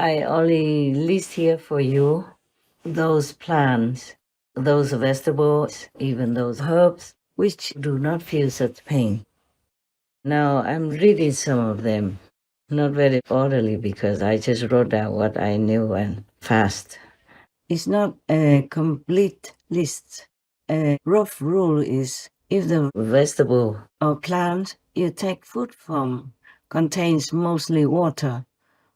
I only list here for you those plants, those vegetables, even those herbs, which do not feel such pain. Now I'm reading some of them, not very orderly because I just wrote down what I knew and fast. It's not a complete list. A rough rule is if the vegetable or plant you take food from contains mostly water,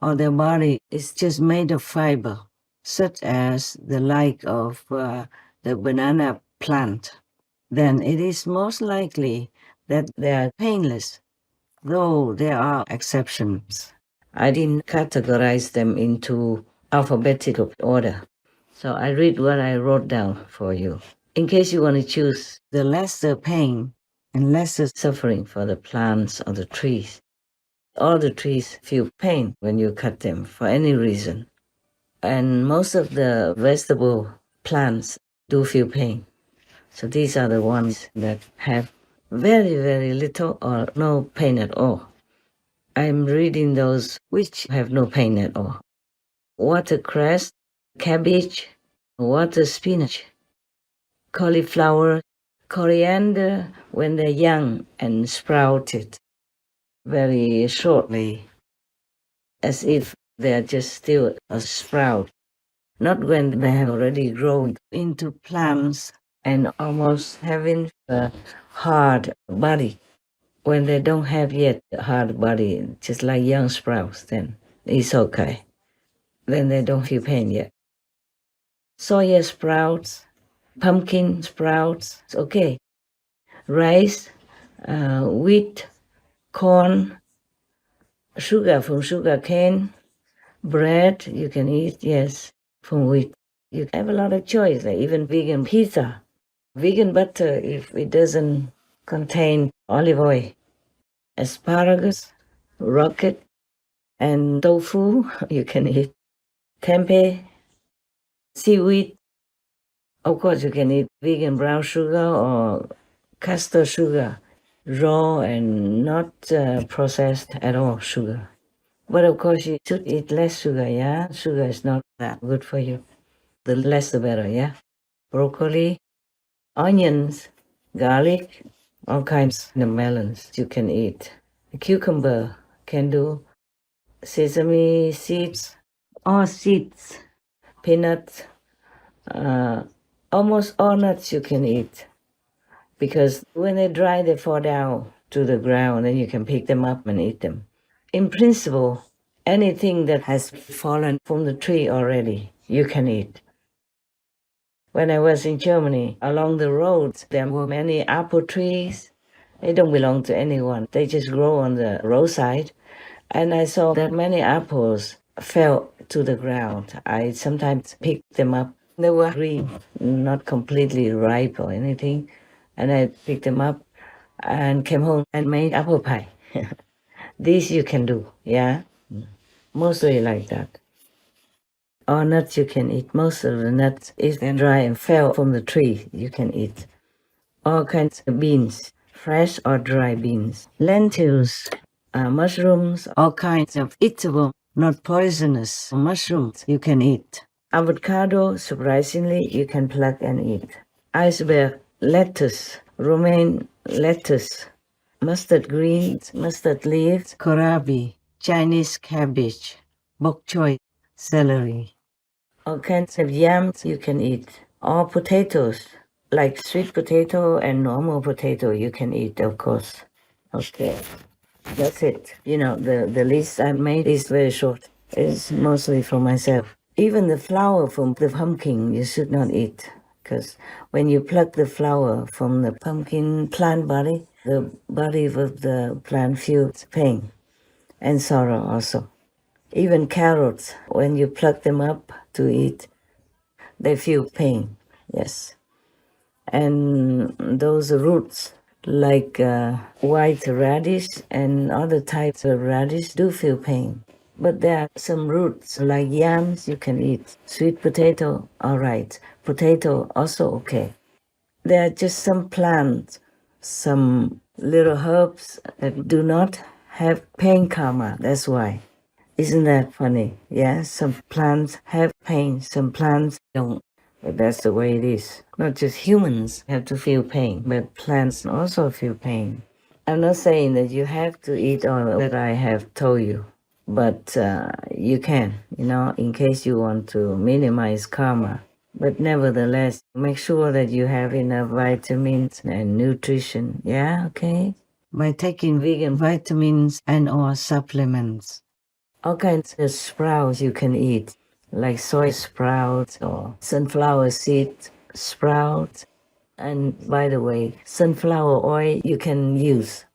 or their body is just made of fiber, such as the like of the banana plant, then it is most likely that they are painless, though there are exceptions. I didn't categorize them into alphabetical order, so I read what I wrote down for you. In case you want to choose the lesser pain and lesser suffering for the plants or the trees. All the trees feel pain when you cut them for any reason. And most of the vegetable plants do feel pain. So these are the ones that have very, very little or no pain at all. I'm reading those which have no pain at all. Watercress, cabbage, water spinach, cauliflower, coriander when they're young and sprouted very shortly, as if they're just still a sprout, not when they have already grown into plants and almost having a hard body. When they don't have yet a hard body, just like young sprouts, then it's okay. Then they don't feel pain yet. Soya sprouts, pumpkin sprouts, it's okay. Rice, wheat, corn, sugar from sugar cane, bread you can eat, yes, from wheat. You have a lot of choice, like even vegan pizza, vegan butter if it doesn't contain olive oil, asparagus, rocket, and tofu you can eat, tempeh, seaweed. Of course, you can eat vegan brown sugar or castor sugar, raw and not processed at all sugar. But of course, you should eat less sugar, yeah? Sugar is not that good for you. The less the better, yeah? Broccoli, onions, garlic, all kinds of melons you can eat. Cucumber can do. Sesame seeds, all seeds, peanuts, almost all nuts you can eat. Because when they dry, they fall down to the ground and you can pick them up and eat them. In principle, anything that has fallen from the tree already, you can eat. When I was in Germany, along the roads, there were many apple trees. They don't belong to anyone. They just grow on the roadside. And I saw that many apples fell to the ground. I sometimes picked them up. They were green, not completely ripe or anything. And I picked them up and came home and made apple pie. This you can do, yeah? Mostly like that. All nuts you can eat. Most of the nuts is dry and fell from the tree you can eat. All kinds of beans, fresh or dry beans. Lentils, mushrooms, all kinds of eatable, not poisonous mushrooms you can eat. Avocado, surprisingly, you can pluck and eat. Iceberg, lettuce, romaine lettuce, mustard greens, mustard leaves, kohlrabi, Chinese cabbage, bok choy, celery. All kinds of yams you can eat. All potatoes, like sweet potato and normal potato you can eat, of course. Okay, that's it. You know, the list I made is very short. It's mostly for myself. Even the flower from the pumpkin you should not eat, because when you pluck the flower from the pumpkin plant body, the body of the plant feels pain and sorrow also. Even carrots, when you pluck them up to eat, they feel pain, yes. And those roots, like white radish and other types of radish, do feel pain. But there are some roots, like yams, you can eat. Sweet potato, all right. Potato, also okay. There are just some plants, some little herbs that do not have pain karma, that's why. Isn't that funny? Yeah, some plants have pain, some plants don't. But that's the way it is. Not just humans have to feel pain, but plants also feel pain. I'm not saying that you have to eat all that I have told you, but you can, in case you want to minimize karma. But nevertheless, make sure that you have enough vitamins and nutrition. Yeah, okay? By taking vegan vitamins and or supplements. All kinds of sprouts you can eat, like soy sprouts or sunflower seed sprouts. And by the way, sunflower oil you can use.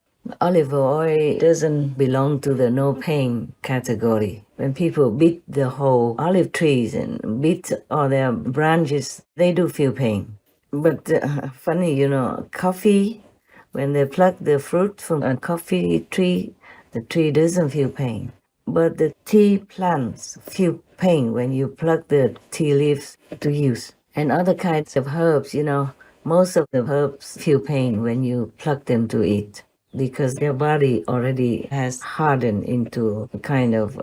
Olive oil doesn't belong to the no pain category. When people beat the whole olive trees and beat all their branches, they do feel pain. But funny, coffee, when they pluck the fruit from a coffee tree, the tree doesn't feel pain. But the tea plants feel pain when you pluck the tea leaves to use. And other kinds of herbs, most of the herbs feel pain when you pluck them to eat because their body already has hardened into a kind of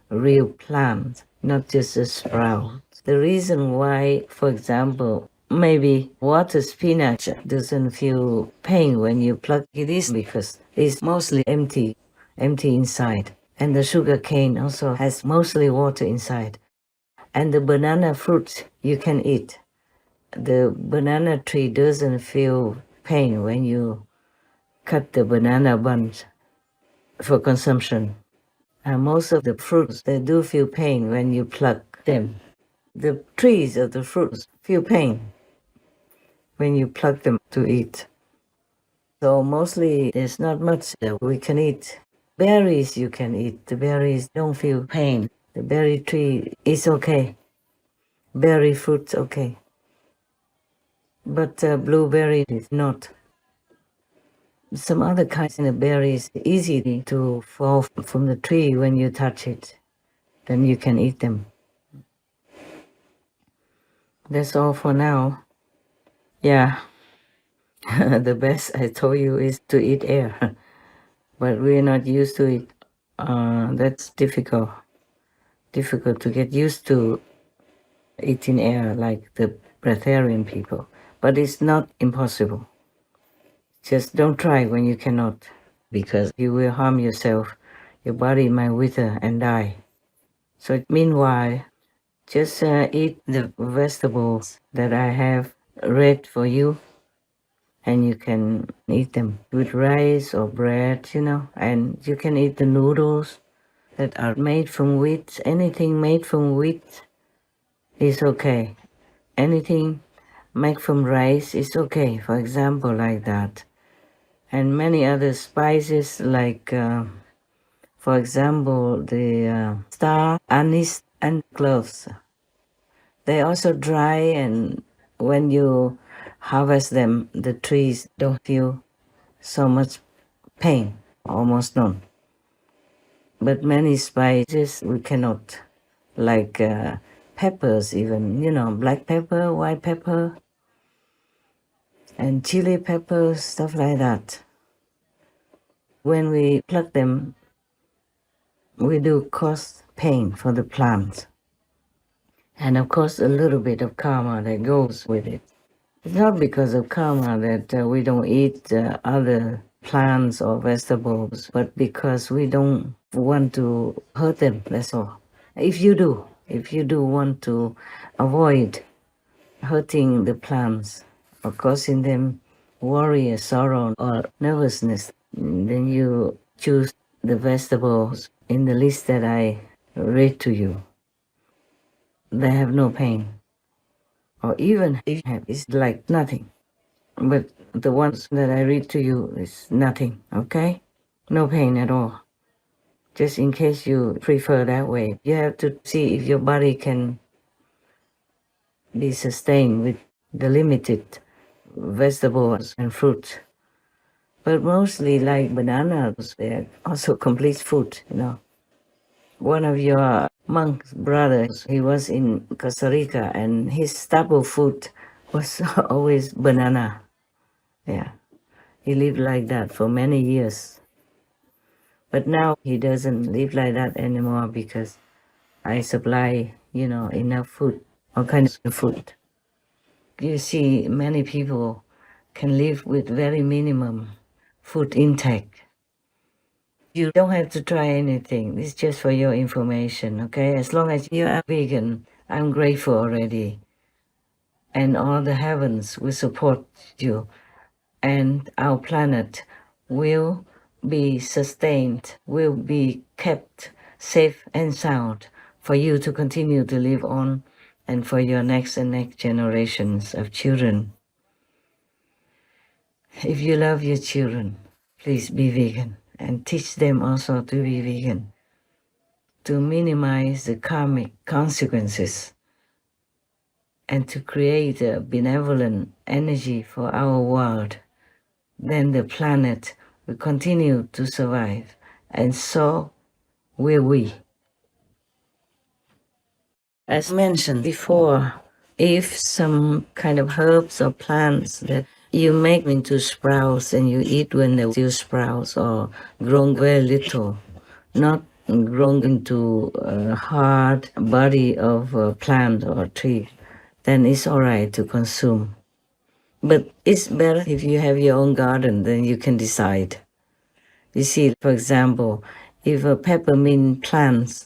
real plant, not just a sprout. The reason why, for example, maybe water spinach doesn't feel pain when you pluck it is because it's mostly empty inside. And the sugar cane also has mostly water inside. And the banana fruits you can eat. The banana tree doesn't feel pain when you cut the banana bunch for consumption. And most of the fruits, they do feel pain when you pluck them. The trees of the fruits feel pain when you pluck them to eat. So mostly there's not much that we can eat. Berries you can eat. The berries don't feel pain. The berry tree is okay. Berry fruit's okay. But blueberry is not. Some other kinds of berries easy to fall from the tree when you touch it. Then you can eat them. That's all for now. Yeah, the best I told you is to eat air. But we're not used to it. That's difficult. Difficult to get used to eating air like the breatharian people. But it's not impossible. Just don't try when you cannot, because you will harm yourself. Your body might wither and die. So meanwhile, just eat the vegetables that I have read for you, and you can eat them with rice or bread, and you can eat the noodles that are made from wheat. Anything made from wheat is okay. Anything made from rice is okay, for example, like that. And many other spices like, for example, the star anise and cloves. They also dry, and when you harvest them, the trees don't feel so much pain, almost none. But many spices we cannot, like peppers even, black pepper, white pepper, and chili pepper, stuff like that. When we pluck them, we do cause pain for the plant. And of course, a little bit of karma that goes with it. It's not because of karma that we don't eat other plants or vegetables, but because we don't want to hurt them, that's all. If you do want to avoid hurting the plants or causing them worry or sorrow or nervousness, then you choose the vegetables in the list that I read to you. They have no pain. Or even if you have, it's like nothing. But the ones that I read to you is nothing, okay? No pain at all. Just in case you prefer that way, you have to see if your body can be sustained with the limited vegetables and fruit. But mostly like bananas, they're also complete food, One of your monk's brothers, he was in Costa Rica, and his staple food was always banana. Yeah, he lived like that for many years. But now he doesn't live like that anymore because I supply, enough food, all kinds of food. You see, many people can live with very minimum food intake. You don't have to try anything. It's just for your information, okay? As long as you are vegan, I'm grateful already. And all the heavens will support you. And our planet will be sustained, will be kept safe and sound for you to continue to live on and for your next and next generations of children. If you love your children, please be vegan and teach them also to be vegan to minimize the karmic consequences and to create a benevolent energy for our world. Then the planet will continue to survive, and so will we. As mentioned before, if some kind of herbs or plants that you make into sprouts and you eat when they're still sprouts or grown very little, not grown into a hard body of a plant or tree, then it's all right to consume. But it's better if you have your own garden, then you can decide. You see, for example, if a peppermint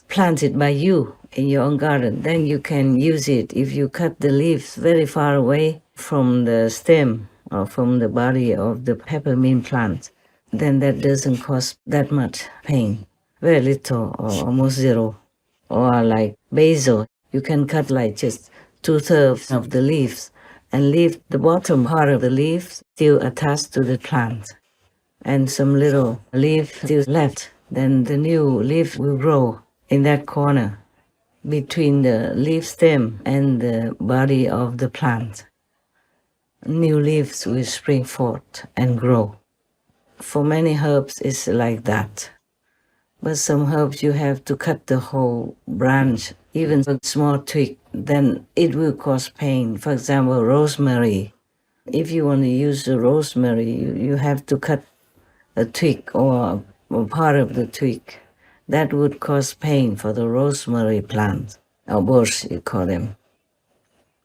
planted by you in your own garden, then you can use it if you cut the leaves very far away from the stem or from the body of the peppermint plant. Then that doesn't cause that much pain, very little or almost zero. Or like basil, you can cut like just 2/3 of the leaves and leave the bottom part of the leaves still attached to the plant and some little leaf still left. Then the new leaf will grow in that corner between the leaf stem and the body of the plant. New leaves will spring forth and grow. For many herbs, it's like that. But some herbs you have to cut the whole branch, even a small twig, then it will cause pain. For example, rosemary. If you want to use the rosemary, you have to cut a twig or part of the twig. That would cause pain for the rosemary plant, or bush, you call them.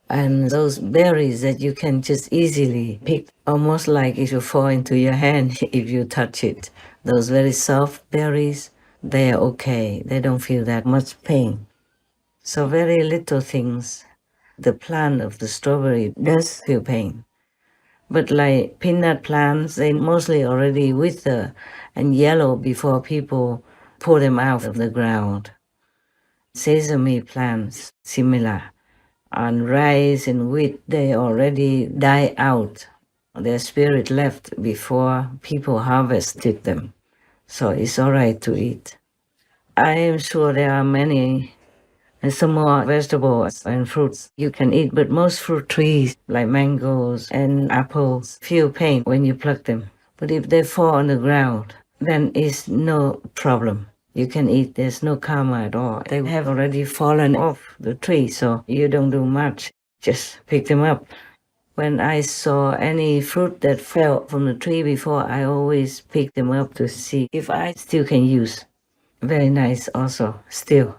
And those berries that you can just easily pick, almost like it will fall into your hand if you touch it. Those very soft berries, they are okay. They don't feel that much pain. So very little things. The plant of the strawberry does feel pain. But like peanut plants, they mostly already wither and yellow before people pull them out of the ground. Sesame plants, similar. And rice and wheat, they already die out. Their spirit left before people harvested them. So it's all right to eat. I am sure there are many and some more vegetables and fruits you can eat, but most fruit trees like mangoes and apples feel pain when you pluck them. But if they fall on the ground, then it's no problem. You can eat, there's no karma at all. They have already fallen off the tree, so you don't do much. Just pick them up. When I saw any fruit that fell from the tree before, I always pick them up to see if I still can use. Very nice also, still.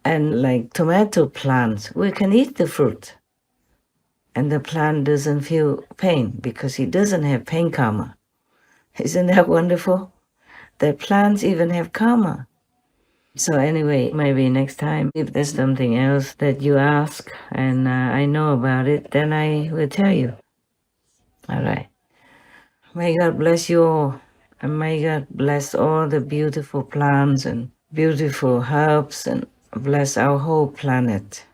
And like tomato plants, we can eat the fruit. And the plant doesn't feel pain because it doesn't have pain karma. Isn't that wonderful? That plants even have karma. So anyway, maybe next time, if there's something else that you ask and I know about it, then I will tell you. All right. May God bless you all. And may God bless all the beautiful plants and beautiful herbs and bless our whole planet.